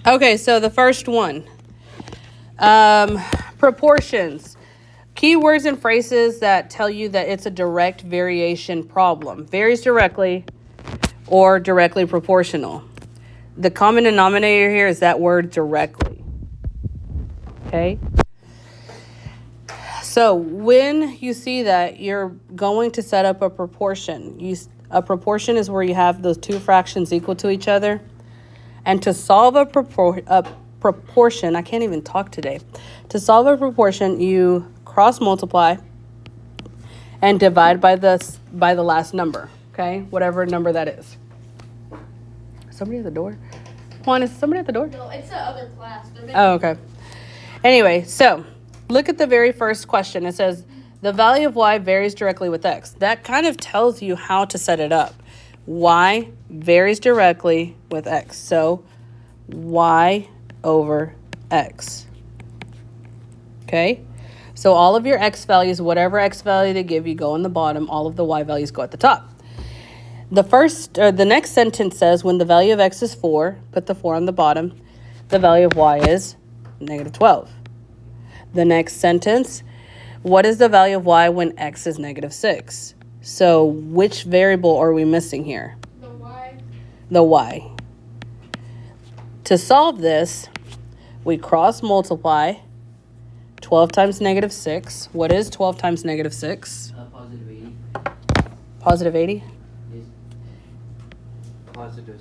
Okay, so the first one. Proportions. Keywords and phrases that tell you that it's a direct variation problem. Varies directly or directly proportional. The common denominator here is that word directly. Okay? So when you see that, you're going to set up a proportion. A proportion is where you have those two fractions equal to each other. And to solve a proportion, I can't even talk today. To solve a proportion, you cross multiply and divide by the last number, okay? Whatever number that is. Somebody at the door? Juan, is somebody at the door? No, it's the other class. Oh, okay. Anyway, so look at the very first question. It says, the value of y varies directly with x. That kind of tells you how to set it up. Y varies directly with x. So y over x. Okay? So all of your x values, whatever x value they give you, go in the bottom. All of the y values go at the top. The next sentence says, when the value of x is 4, put the 4 on the bottom. The value of y is negative 12. The next sentence, what is the value of y when x is negative 6? So which variable are we missing here? The y. The y. To solve this, we cross multiply 12 times negative 6. What is 12 times negative 6? Positive 80. Positive 80? Yes. Positive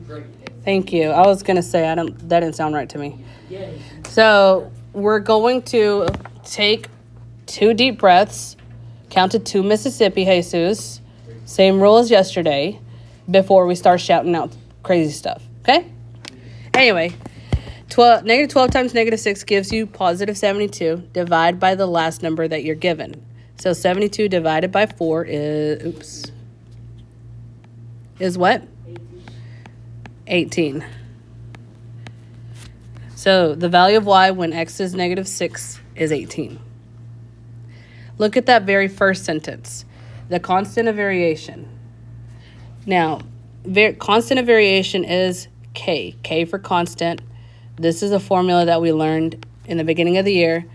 70. Thank you. I was going to say, that didn't sound right to me. Yeah. So we're going to take 2 deep breaths, count to 2 Mississippi, Jesus. Same rule as yesterday, before we start shouting out crazy stuff, okay? Anyway, negative 12 times negative 6 gives you positive 72. Divide by the last number that you're given. So 72 divided by 4 is, is what? 18. So the value of y when x is negative 6 is 18. Look at that very first sentence. The constant of variation. Now, constant of variation is K. K for constant. This is a formula that we learned in the beginning of the year.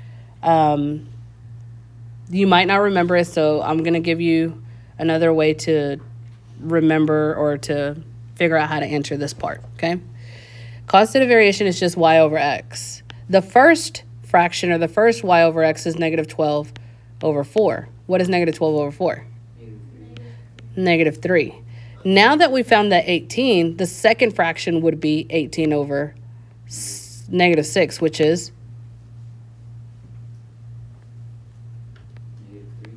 You might not remember it, so I'm going to give you another way to remember or to figure out how to answer this part, okay? Constant of variation is just y over x. The first fraction, or the first y over x, is negative 12 over 4. What is negative 12 over 4? Negative 3. Now that we found that 18, the second fraction would be 18 over negative 6, which is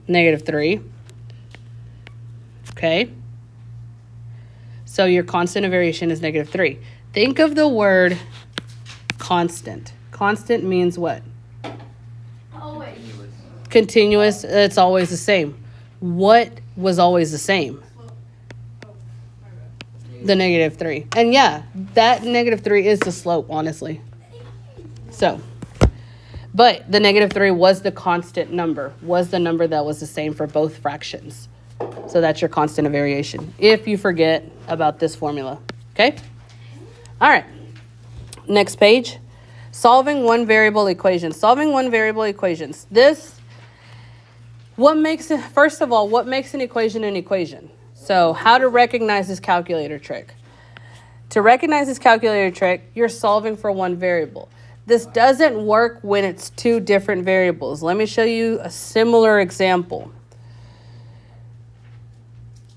negative 3. Okay? So your constant of variation is negative 3. Think of the word constant. Constant means what? Always. Continuous. It's always the same. What was always the same? The negative 3. And yeah, that negative 3 is the slope, honestly. So, but the negative 3 was the constant number, was the number that was the same for both fractions. So that's your constant of variation, if you forget about this formula. Okay? All right. Next page. Solving one variable equations. Solving one variable equations. First of all, what makes an equation an equation? So how to recognize this calculator trick. To recognize this calculator trick, you're solving for one variable. This doesn't work when it's 2 different variables. Let me show you a similar example.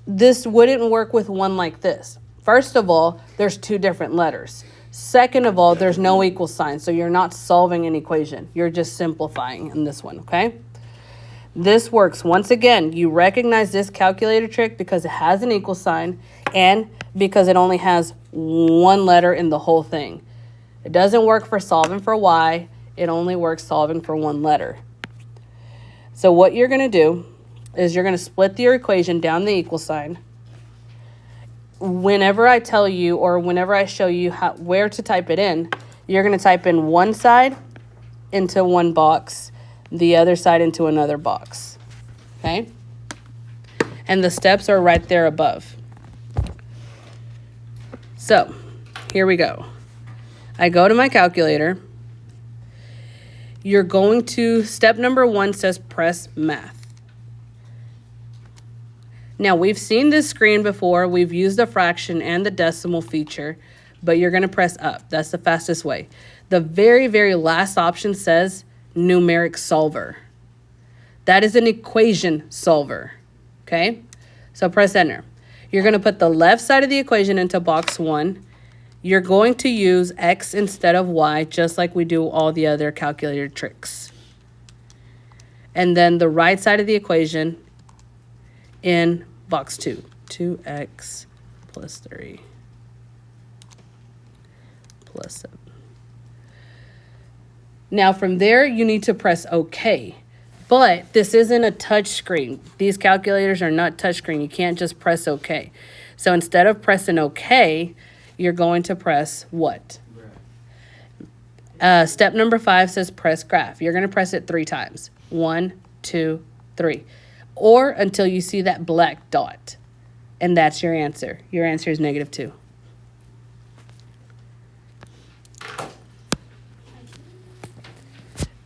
This wouldn't work with one like this. First of all, there's 2 different letters. Second of all, there's no equal sign, so you're not solving an equation. You're just simplifying in this one, okay? This works. Once again, you recognize this calculator trick because it has an equal sign and because it only has 1 letter in the whole thing. It doesn't work for solving for y. It only works solving for 1 letter. So what you're going to do is you're going to split your equation down the equal sign. Whenever I tell you or whenever I show you where to type it in, you're going to type in one side into one box, the other side into another box, okay? And the steps are right there above. So, here we go. I go to my calculator. You're going to, step number 1 says press math. Now, we've seen this screen before. We've used the fraction and the decimal feature, but you're going to press up. That's the fastest way. The very, very last option says numeric solver. That is an equation solver, okay? So press enter. You're going to put the left side of the equation into box 1. You're going to use X instead of Y, just like we do all the other calculator tricks. And then the right side of the equation in box 2. 2x plus 3 plus 7. Now from there, you need to press OK. But this isn't a touch screen. These calculators are not touch screen. You can't just press OK. So instead of OK, you're going to press what? Step number 5 says press graph. You're going to press it 3 times. 1, 2, 3. Or until you see that black dot. And that's your answer. Your answer is -2.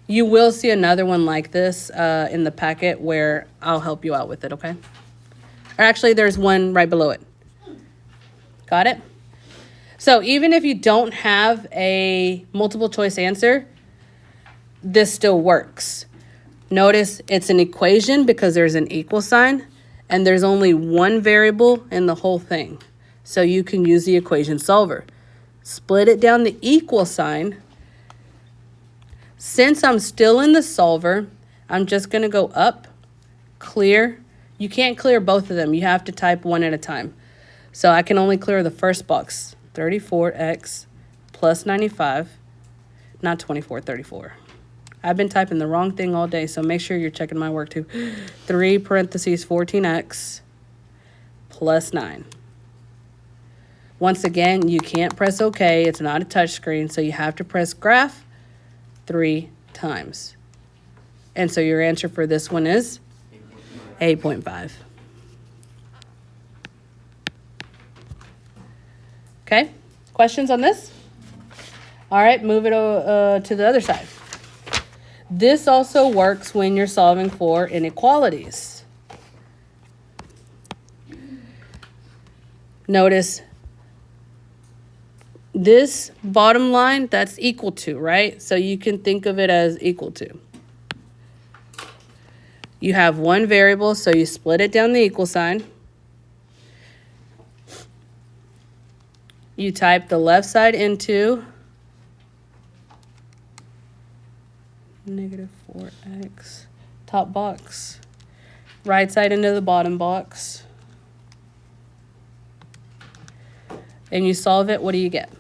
You will see another one like this in the packet where I'll help you out with it, okay? Or actually, there's one right below it. Got it? So even if you don't have a multiple choice answer, this still works. Notice it's an equation because there's an equal sign, and there's only one variable in the whole thing. So you can use the equation solver. Split it down the equal sign. Since I'm still in the solver, I'm just going to go up, clear. You can't clear both of them. You have to type one at a time. So I can only clear the first box, 34x plus 95, not 24, 34. I've been typing the wrong thing all day, so make sure you're checking my work too. 3 parentheses 14x plus 9. Once again, you can't press OK. It's not a touch screen, so you have to press graph 3 times. And so your answer for this one is 8.5. Okay, questions on this? All right, move it to the other side. This also works when you're solving for inequalities. Notice this bottom line, that's equal to, right? So you can think of it as equal to. You have one variable, so you split it down the equal sign. You type the left side into -4x, top box. Right side into the bottom box. And you solve it, what do you get?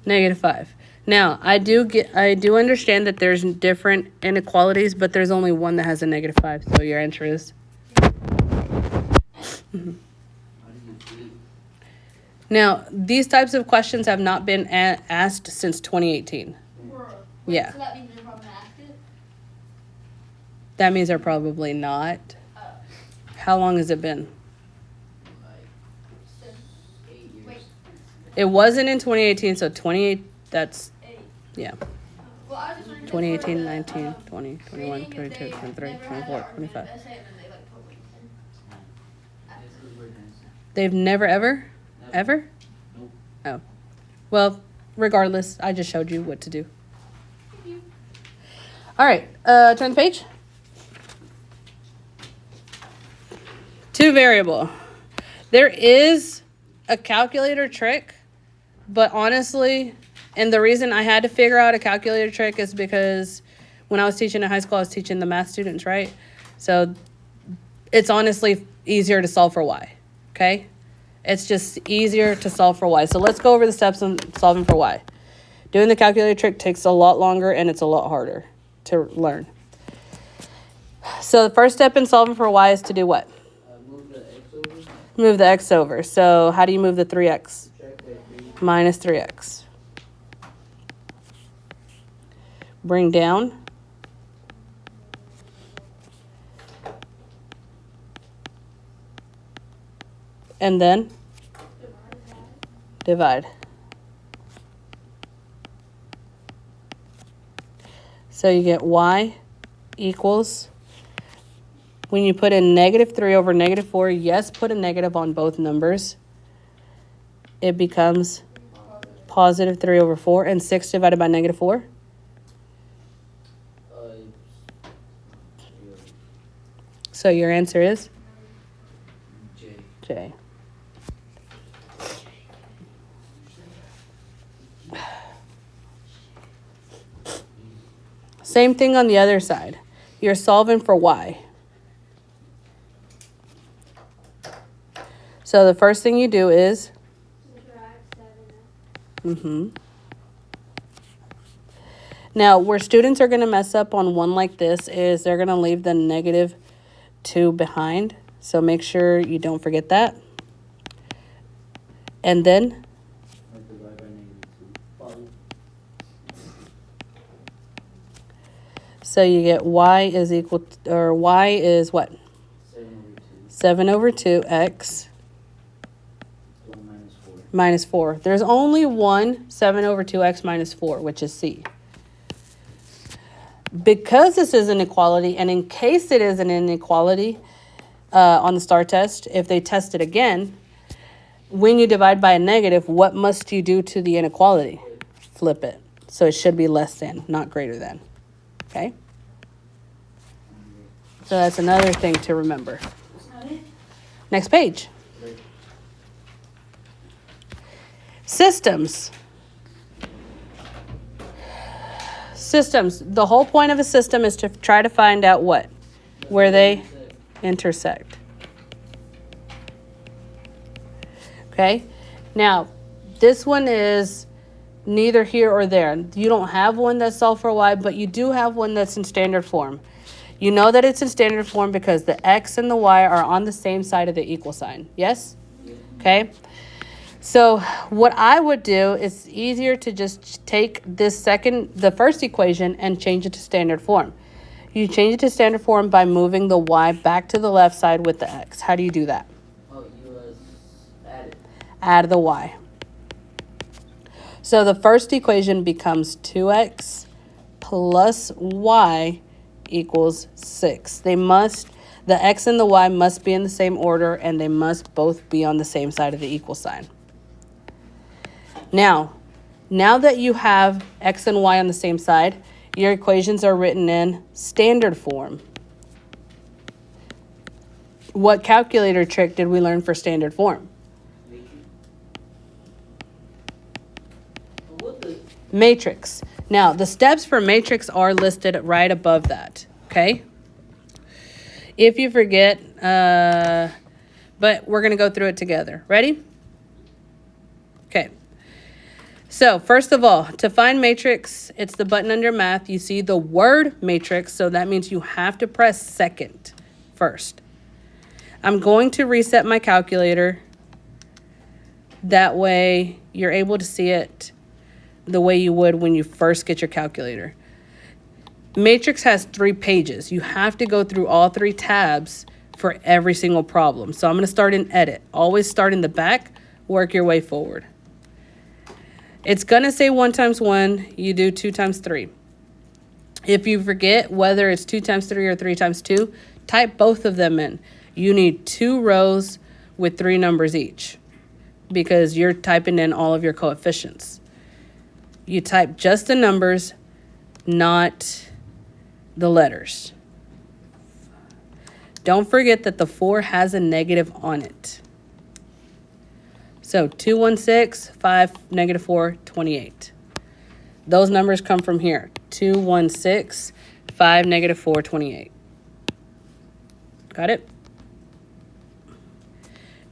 -5. Now, I do understand that there's different inequalities, but there's only one that has a -5, so your answer is. Now, these types of questions have not been asked since 2018. Wait, Yeah. So that means they're probably asked it? That means they're probably not. How long has it been? Wait, It wasn't in 2018, so 28, that's, 8. yeah. Well, I was just wondering 2018, for the, 19, 20, 21, reading, if 22, they 23, never had 24, an argument 25. essay and then they, like, put links in. They've never, ever? Ever? Nope. Oh. Well, regardless, I just showed you what to do. All right, turn the page. 2 variable. There is a calculator trick, but honestly, and the reason I had to figure out a calculator trick is because when I was teaching in high school, I was teaching the math students, right? So it's honestly easier to solve for y, okay? It's just easier to solve for y. So let's go over the steps on solving for y. Doing the calculator trick takes a lot longer and it's a lot harder to learn. So the first step in solving for y is to do what? Move the x over. Move the x over. So how do you move the 3x? Check that 3. Minus 3x. Bring down. And then divide. So you get y equals, when you put in -3 over -4, yes, put a negative on both numbers. It becomes positive 3 over 4, and 6 divided by -4. So your answer is J. J. Same thing on the other side. You're solving for y. So the first thing you do is, Now, where students are going to mess up on one like this is they're going to leave the -2 behind. So make sure you don't forget that. And then, so you get y is equal, or y is what? 7 over 2 x minus 4. There's only one 7 over 2x minus 4, which is C. Because this is an inequality, and in case it is an inequality on the STAR test, if they test it again, when you divide by a negative, what must you do to the inequality? Flip it. So it should be less than, not greater than. Okay? So that's another thing to remember. Next page. Systems. Systems. The whole point of a system is to try to find out what? Where they intersect. Okay? Now, this one is neither here or there. You don't have one that's solved for y, but you do have one that's in standard form. You know that it's in standard form because the x and the y are on the same side of the equal sign. Yes? Okay? So what I would do is easier to just take the first equation and change it to standard form. You change it to standard form by moving the y back to the left side with the x. How do you do that? Oh, you add it. Add the y. So the first equation becomes 2x plus y equals 6. The x and the y must be in the same order, and they must both be on the same side of the equal sign. Now that you have x and y on the same side, your equations are written in standard form. What calculator trick did we learn for standard form? Matrix. Now, the steps for matrix are listed right above that, okay? If you forget, but we're going to go through it together. Ready? Okay. So, first of all, to find matrix, it's the button under math. You see the word matrix, so that means you have to press second first. I'm going to reset my calculator. That way, you're able to see it the way you would when you first get your calculator. Matrix has 3 pages. You have to go through all 3 tabs for every single problem. So I'm going to start in edit. Always start in the back, work your way forward. It's going to say 1 times 1, you do 2 times 3. If you forget whether it's 2 times 3 or 3 times 2, type both of them in. You need 2 rows with 3 numbers each because you're typing in all of your coefficients. You type just the numbers, not the letters. Don't forget that the 4 has a negative on it. So 216, 5, -4, 28. Those numbers come from here. 216, 5, -4, 28. Got it?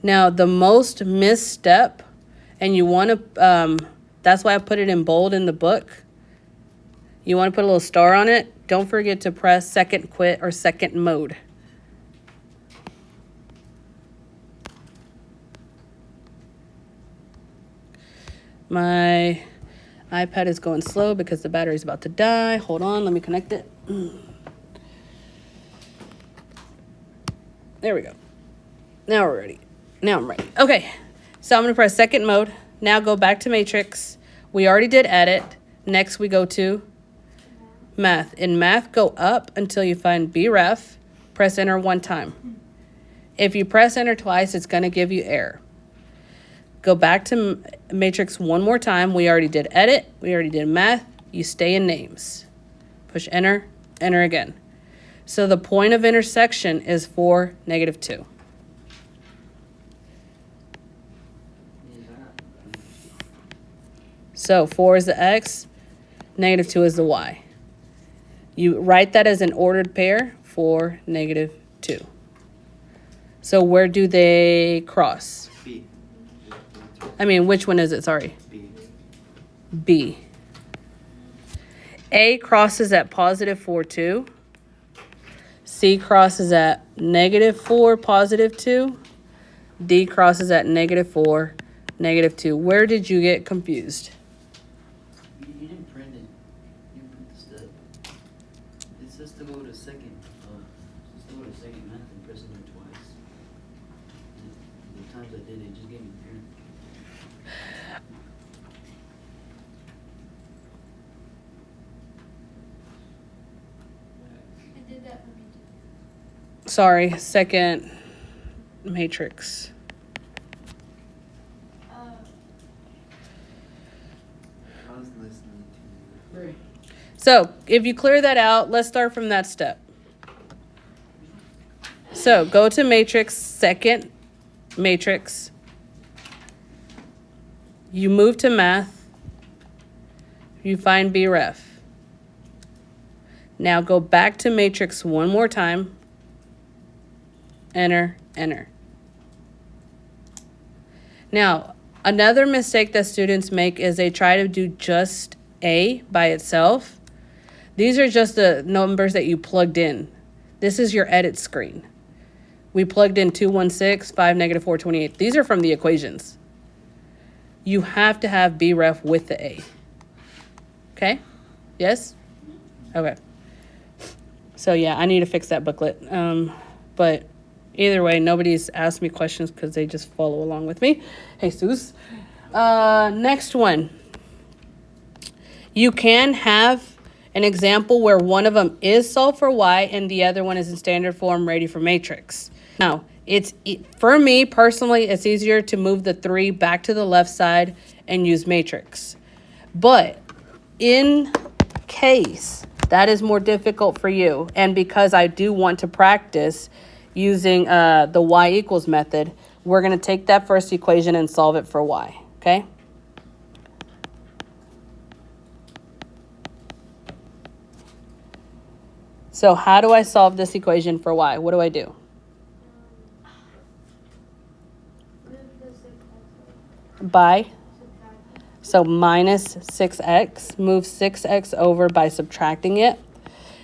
Now, the most missed step, and you want to, that's why I put it in bold in the book. You want to put a little star on it. Don't forget to press second quit or second mode. My iPad is going slow because the battery's about to die. Hold on, let me connect it. There we go. Now we're ready. Now I'm ready. Okay, so I'm going to press second mode. Now go back to matrix. We already did edit. Next we go to Math. In math, go up until you find BREF. Press enter one time. If you press enter twice, it's going to give you error. Go back to matrix one more time. We already did edit. We already did math. You stay in names. Push enter, enter again. So the point of intersection is 4, -2. So 4 is the x, -2 is the y. You write that as an ordered pair, 4, -2. So where do they cross? B. I mean, which one is it? Sorry. B. B. A crosses at +4, 2. C crosses at -4, +2. D crosses at -4, -2. Where did you get confused? You didn't print it. You didn't print the step. It says to go to second. Just to go to second math and press enter twice. The times I did it, just gave me error. It did that for me too. Sorry, second matrix. I was listening to you. So if you clear that out, let's start from that step. So go to matrix, second matrix. You move to math. You find BREF. Now go back to matrix one more time. Enter, enter. Now, another mistake that students make is they try to do just A by itself. These are just the numbers that you plugged in. This is your edit screen. We plugged in 216, 5, -428. These are from the equations. You have to have BREF with the A. Okay? Yes? Okay. So yeah, I need to fix that booklet. But either way, nobody's asked me questions because they just follow along with me. Jesus. Next one. You can have an example where one of them is solved for y and the other one is in standard form ready for matrix. Now, for me personally, it's easier to move the 3 back to the left side and use matrix. But in case that is more difficult for you, and because I do want to practice using the y equals method, we're going to take that first equation and solve it for y, okay? So how do I solve this equation for y? What do I do? Move the 6x By, subtract. so minus 6x, move 6x over by subtracting it.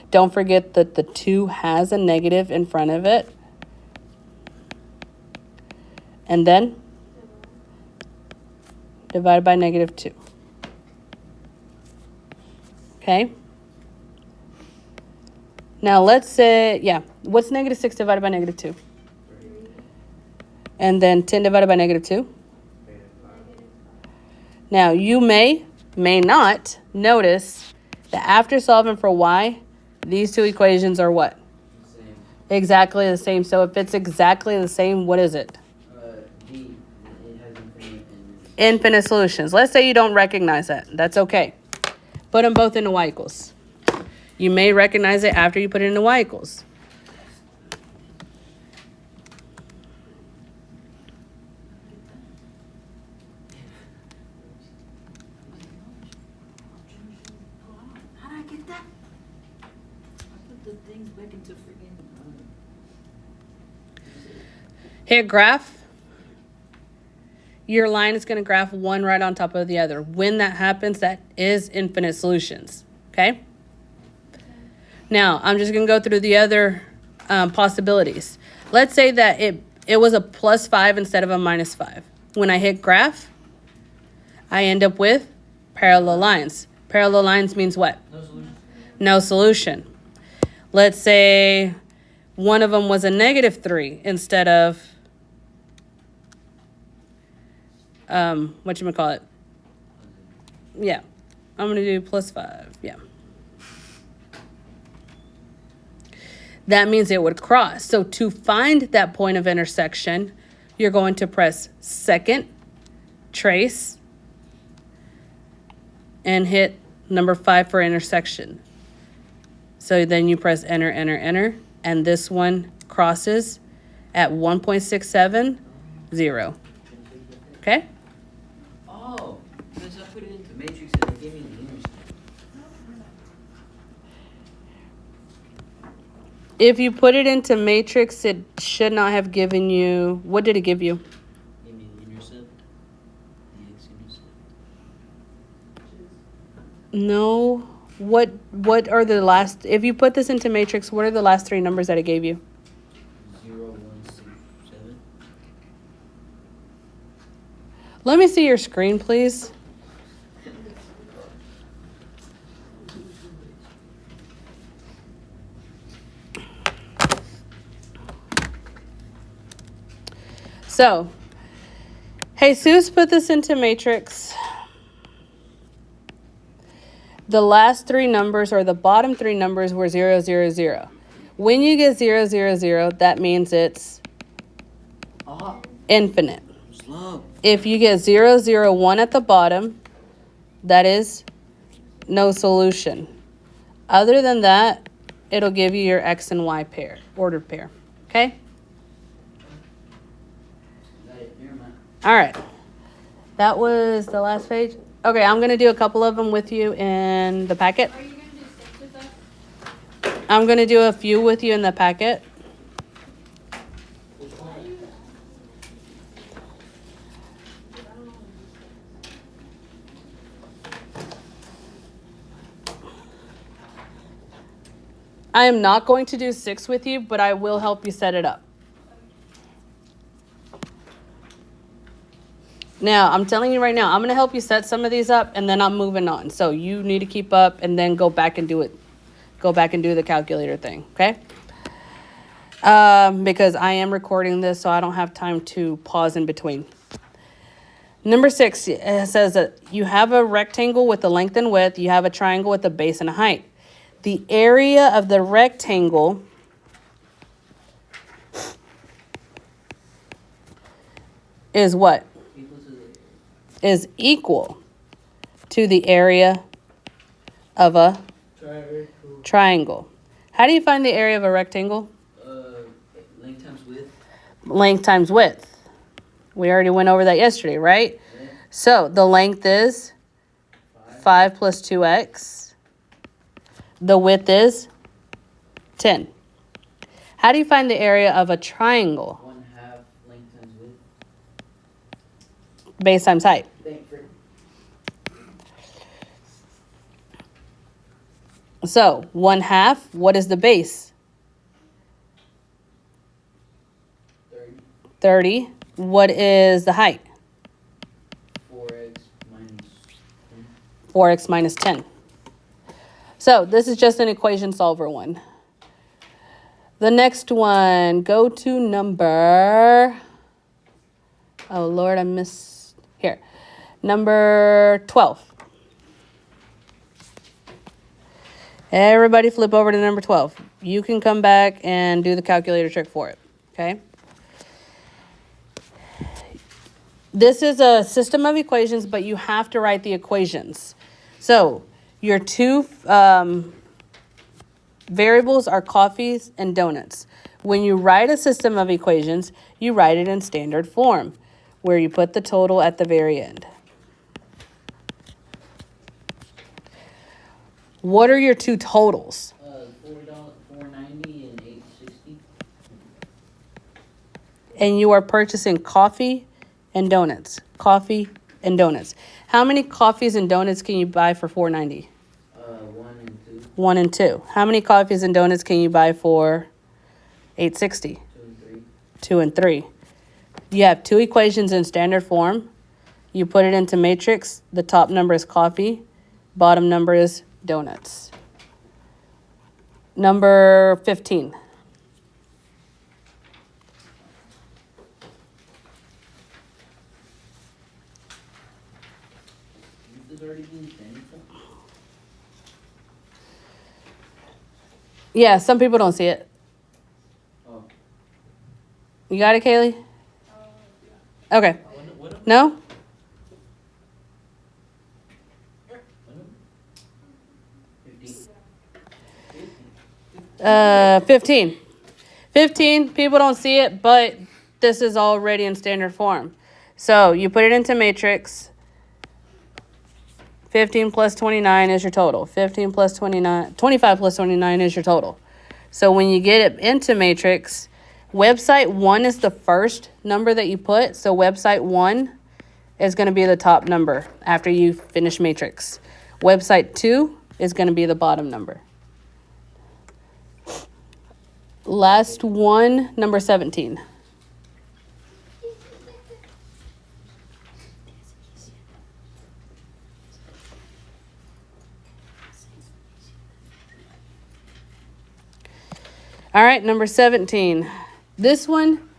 Don't forget that the 2 has a negative in front of it. And then divided by -2. Okay? Now let's say, what's -6 divided by -2? And then 10 divided by -2? Now you may not notice that after solving for y, these two equations are what? Same. Exactly the same. So if it's exactly the same, what is it? D. It has infinite and Infinite solutions. Let's say you don't recognize that. That's okay. Put them both into y equals. You may recognize it after you put it into y equals. How did I get that? I put the things back into freaking. Hit graph. Your line is going to graph one right on top of the other. When that happens, that is infinite solutions. Okay? Now, I'm just going to go through the other possibilities. Let's say that it was a +5 instead of a -5. When I hit graph, I end up with parallel lines. Parallel lines means what? no solution. No solution. Let's say one of them was a -3 instead of, whatchamacallit? Yeah, I'm going to do +5, yeah. that means it would cross. So to find that point of intersection, you're going to press second, trace, and hit number 5 for intersection. So then you press enter, enter, enter, and this one crosses at 1.670. Okay? Oh, because I put it into matrix and it gave me the intersection. If you put it into matrix, it should not have given you, what did it give you? Give me the intercept. The x-intercept. No. What are the last, if you put this into matrix, what are the last 3 numbers that it gave you? 0, 1, 6, 7. Let me see your screen, please. So, Jesus put this into matrix. The last 3 numbers, or the bottom 3 numbers, were 0, 0, 0. When you get 0, 0, 0, that means it's infinite. Slow. If you get 0, 0, 1 at the bottom, that is no solution. Other than that, it'll give you your X and Y pair, ordered pair. Okay? All right. That was the last page. Okay, I'm going to do a couple of them with you in the packet. Are you gonna do 6 with us? I'm going to do a few with you in the packet. I am not going to do 6 with you, but I will help you set it up. Now, I'm telling you right now, I'm going to help you set some of these up, and then I'm moving on. So you need to keep up and then go back and do it. Go back and do the calculator thing, okay? Because I am recording this, so I don't have time to pause in between. Number 6, it says that you have a rectangle with a length and width. You have a triangle with a base and a height. The area of the rectangle is what? Is equal to the area of a triangle. How do you find the area of a rectangle? Length times width. Length times width. We already went over that yesterday, right? Yeah. So the length is 5 plus 2x. The width is 10. How do you find the area of a triangle? 1/2 length times width. Base times height. So 1/2, what is the base? 30. What is the height? 4x minus 10. 4x minus 10. So this is just an equation solver one. The next one, go to number, oh Lord, I missed, here. Number 12. Everybody flip over to number 12. You can come back and do the calculator trick for it, okay? This is a system of equations, but you have to write the equations. So your 2 variables are coffees and donuts. When you write a system of equations, you write it in standard form, where you put the total at the very end. What are your 2 totals? $4.90 and $8.60. And you are purchasing coffee and donuts. Coffee and donuts. How many coffees and donuts can you buy for $4.90? 1 and 2. 1 and 2. How many coffees and donuts can you buy for $8.60? 2 and 3. 2 and 3. You have 2 equations in standard form. You put it into matrix. The top number is coffee. Bottom number is donuts. Number 15. This is already being standard form? Yeah, some people don't see it. You got it, Kaylee? Okay. What? No? 15. 15, people don't see it, but this is already in standard form. So you put it into matrix. 15 plus 29 is your total. 15 plus 29, 25 plus 29 is your total. So when you get it into matrix, website 1 is the first number that you put. So website 1 is going to be the top number after you finish matrix. Website 2 is going to be the bottom number. Last one, number 17. All right, number 17. This one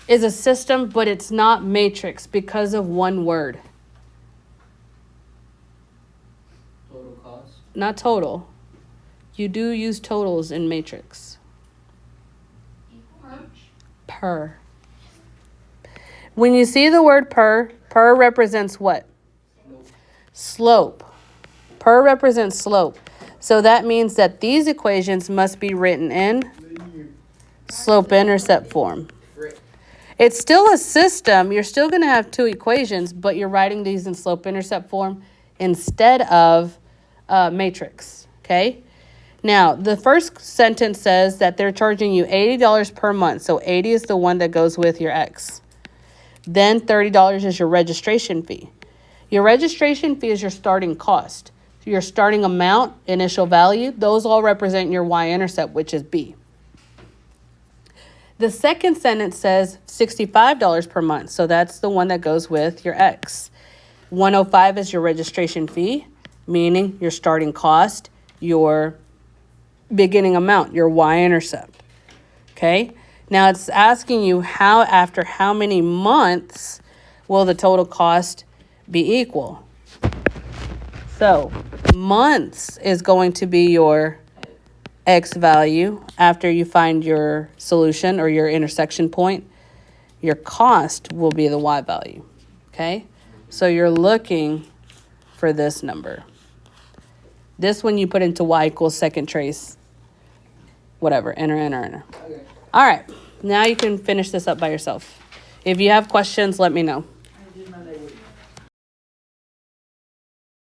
is a system, but it's not matrix because of one word. Total cost. Not total. You do use totals in matrix. Per. When you see the word per represents what? Slope. Per represents slope. So that means that these equations must be written in slope-intercept form. It's still a system. You're still going to have two equations, but you're writing these in slope-intercept form instead of matrix, okay? Now, the first sentence says that they're charging you $80 per month. So 80 is the one that goes with your X. Then $30 is your registration fee. Your registration fee is your starting cost. Your starting amount, initial value, those all represent your y-intercept, which is B. The second sentence says $65 per month. So that's the one that goes with your X. 105 is your registration fee, meaning your starting cost, your beginning amount, your y-intercept. Okay? Now it's asking you after how many months will the total cost be equal? So months is going to be your X value after you find your solution or your intersection point. Your cost will be the Y value. Okay? So you're looking for this number. This one you put into Y equals second trace, whatever, enter. Okay. All right, now you can finish this up by yourself. If you have questions, let me know.